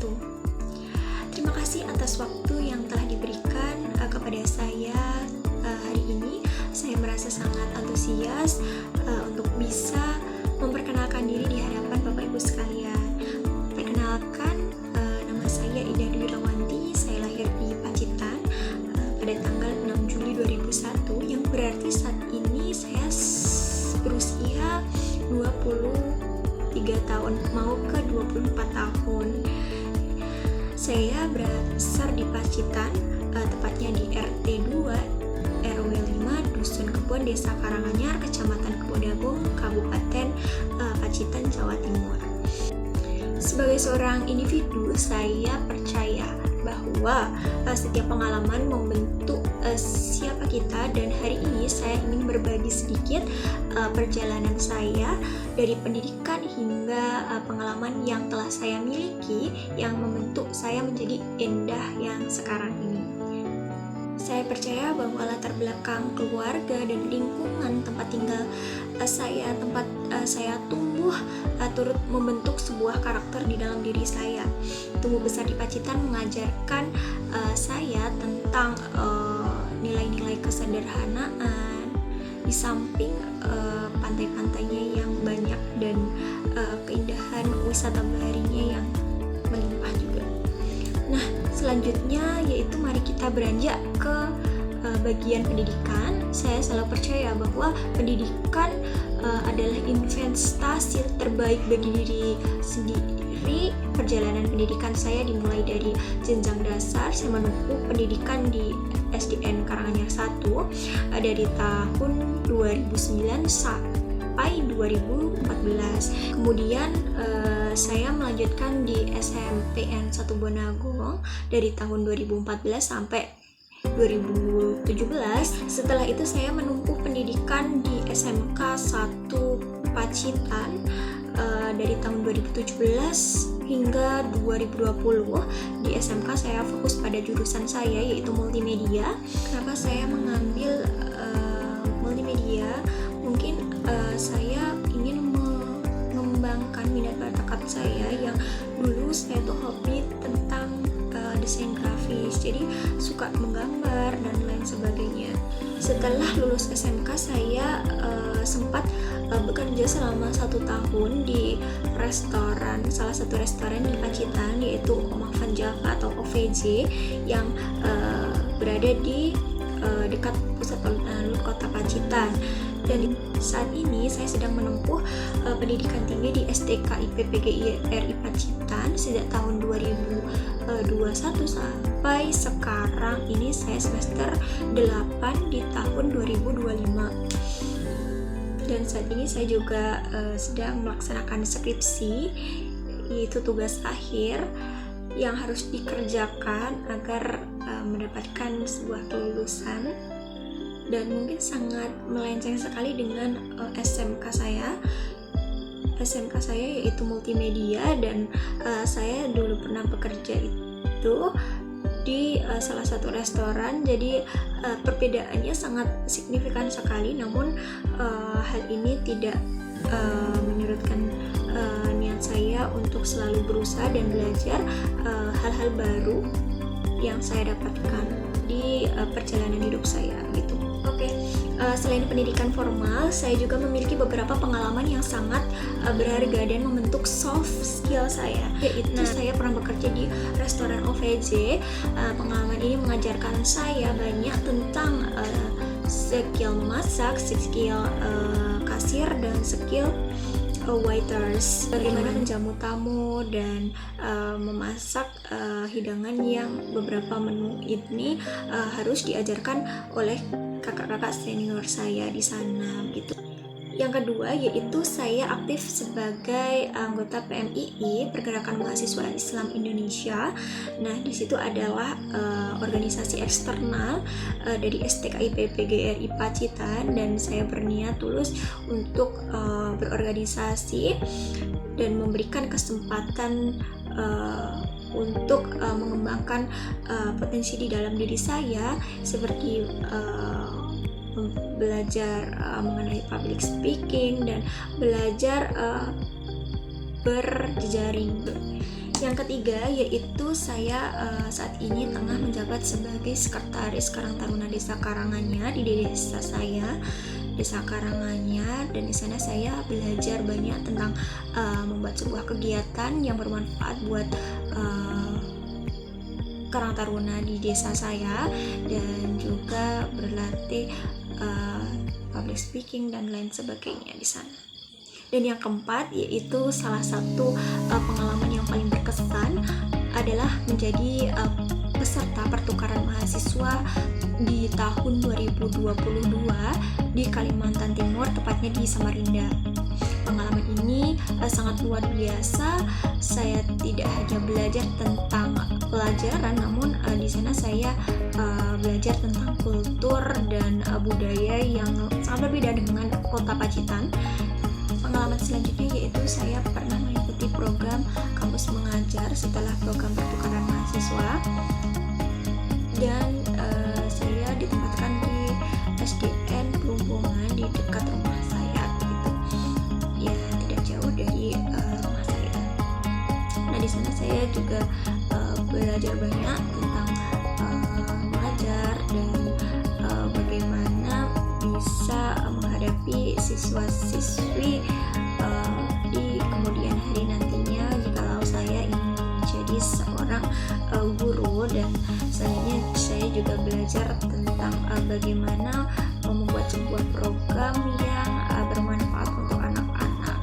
wabarakatuh. Terima kasih atas waktu yang telah diberikan kepada saya hari ini. Saya merasa sangat antusias untuk bisa memperkenalkan diri di hadapan Bapak Ibu sekalian. Perkenalkan, nama saya Ida Dwi Rawanti. Saya lahir di Pacitan pada tanggal 6 Juli 2001, yang berarti saat ini saya berusia 23 tahun, mau ke 24 tahun. Saya berasal di Pacitan, tepatnya di RT 2 RW 5 Dusun Kebon, Desa Karanganyar, Kecamatan Kebondagung, Kabupaten Pacitan, Jawa Timur. Sebagai seorang individu, saya percaya bahwa setiap pengalaman membentuk siapa kita, dan hari ini saya ingin berbagi sedikit perjalanan saya dari pendidikan hingga pengalaman yang telah saya miliki yang membentuk saya menjadi Endah yang sekarang ini. Saya percaya bahwa latar belakang keluarga dan lingkungan tempat tinggal tempat saya tumbuh turut membentuk sebuah karakter di dalam diri saya. Tumbuh besar di Pacitan mengajarkan saya tentang nilai-nilai kesederhanaan, di samping pantai-pantainya yang banyak dan keindahan wisata baharinya yang melimpah juga. Nah, selanjutnya yaitu mari kita beranjak ke bagian pendidikan. Saya selalu percaya bahwa pendidikan adalah investasi terbaik bagi diri sendiri. Perjalanan pendidikan saya dimulai dari jenjang dasar. Saya menempuh pendidikan di SDN Karanganyar 1 dari tahun 2009 sampai 2014. Kemudian saya melanjutkan di SMPN 1 Bonagong dari tahun 2014 sampai 2017. Setelah itu saya menempuh pendidikan di SMK 1 Pacitan dari tahun 2017 hingga 2020. Di SMK saya fokus pada jurusan saya yaitu multimedia. Kenapa saya mengambil multimedia? Mungkin saya ingin mengembangkan minat bakat saya yang dulu saya tuh hobi tentang desain grafis, jadi suka menggambar dan lain sebagainya. Setelah lulus SMK saya sempat bekerja selama 1 tahun di salah satu restoran di Pacitan, yaitu Omah Van Java atau OVJ yang berada di dekat pusat alun-alun kota Pacitan. Dan saat ini saya sedang menempuh pendidikan tinggi di STKIP PGRI Pacitan sejak tahun 2021 sampai sekarang ini saya semester 8 di tahun 2025. Dan saat ini saya juga sedang melaksanakan skripsi, yaitu tugas akhir yang harus dikerjakan agar mendapatkan sebuah kelulusan. Dan mungkin sangat melenceng sekali dengan SMK saya. SMK saya yaitu multimedia, dan saya dulu pernah bekerja itu di salah satu restoran. Jadi perbedaannya sangat signifikan sekali, namun hal ini tidak menyurutkan niat saya untuk selalu berusaha dan belajar hal-hal baru yang saya dapatkan di perjalanan hidup saya gitu. Oke, selain pendidikan formal, saya juga memiliki beberapa pengalaman yang sangat berharga dan membentuk soft skill saya. Yaitu saya pernah bekerja di restoran OVJ. Pengalaman ini mengajarkan saya banyak tentang skill memasak, skill kasir, dan skill waiters, bagaimana menjamu tamu dan memasak hidangan yang beberapa menu ini harus diajarkan oleh kakak-kakak senior saya di sana gitu. Yang kedua yaitu saya aktif sebagai anggota PMII, Pergerakan Mahasiswa Islam Indonesia. Nah, di situ adalah organisasi eksternal dari STKIP PGRI Pacitan, dan saya berniat tulus untuk berorganisasi dan memberikan kesempatan untuk mengembangkan potensi di dalam diri saya, seperti belajar mengenai public speaking dan belajar berjejaring. Yang ketiga yaitu saya saat ini tengah menjabat sebagai sekretaris Karang Taruna Desa Karanganyar di desa saya, Desa Karanganyar, dan di sana saya belajar banyak tentang membuat sebuah kegiatan yang bermanfaat buat Karang Taruna di desa saya, dan juga berlatih public speaking dan lain sebagainya di sana. Dan yang keempat yaitu salah satu pengalaman yang paling berkesan adalah menjadi peserta pertukaran mahasiswa di tahun 2022 di Kalimantan Timur, tepatnya di Samarinda. Pengalaman ini sangat luar biasa. Saya tidak hanya belajar tentang pelajaran, namun di sana saya belajar tentang kultur dan budaya yang sangat berbeda dengan kota Pacitan. Pengalaman selanjutnya yaitu saya pernah mengikuti program kampus mengajar setelah program pertukaran mahasiswa, dan saya ditempatkan di SDN Pelumpungan di dekat rumah saya gitu. Ya, tidak jauh dari rumah saya. Nah, di sana saya juga belajar banyak tentang mengajar dan bagaimana bisa menghadapi siswa-siswi di kemudian hari nantinya jikalau saya ingin menjadi seorang guru. Dan selanjutnya saya juga belajar tentang bagaimana membuat sebuah program yang bermanfaat untuk anak-anak.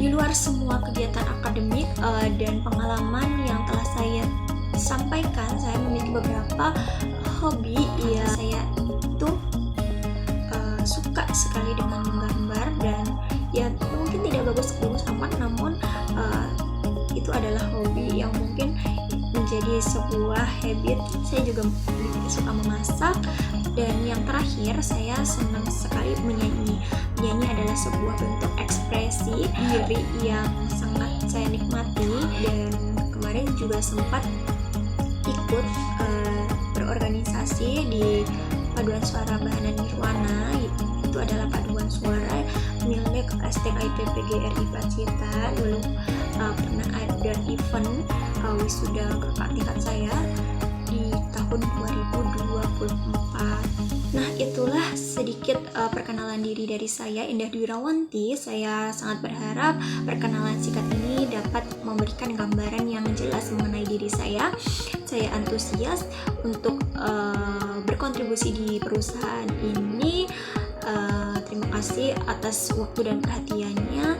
Di luar semua kegiatan akademik dan pengalaman yang telah saya sampaikan, saya memiliki beberapa hobi. Ya, saya itu suka sekali dengan menggambar, dan ya mungkin tidak bagus amat, namun itu adalah hobi yang mungkin menjadi sebuah habit. Saya juga suka memasak, dan yang terakhir saya senang sekali menyanyi. Menyanyi adalah sebuah bentuk ekspresi diri yang sangat saya nikmati, dan kemarin juga sempat ikut berorganisasi di Paduan Suara Bahanan Nirwana. Itu adalah paduan suara milik STKIP PGRI Pacitan. Dulu pernah ada event wisuda kakak tingkat saya di tahun 2024. Nah, itulah sedikit perkenalan diri dari saya, Indah Dwi Rawanti. Saya sangat berharap perkenalan singkat ini dapat memberikan gambaran yang jelas mengenai diri saya. Saya antusias untuk berkontribusi di perusahaan ini. Terima kasih atas waktu dan perhatiannya.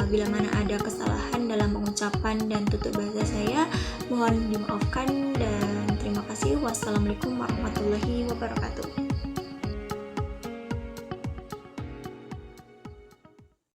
Bila mana ada kesalahan dalam pengucapan dan tutur bahasa saya, mohon dimaafkan, dan terima kasih. Wassalamualaikum warahmatullahi wabarakatuh.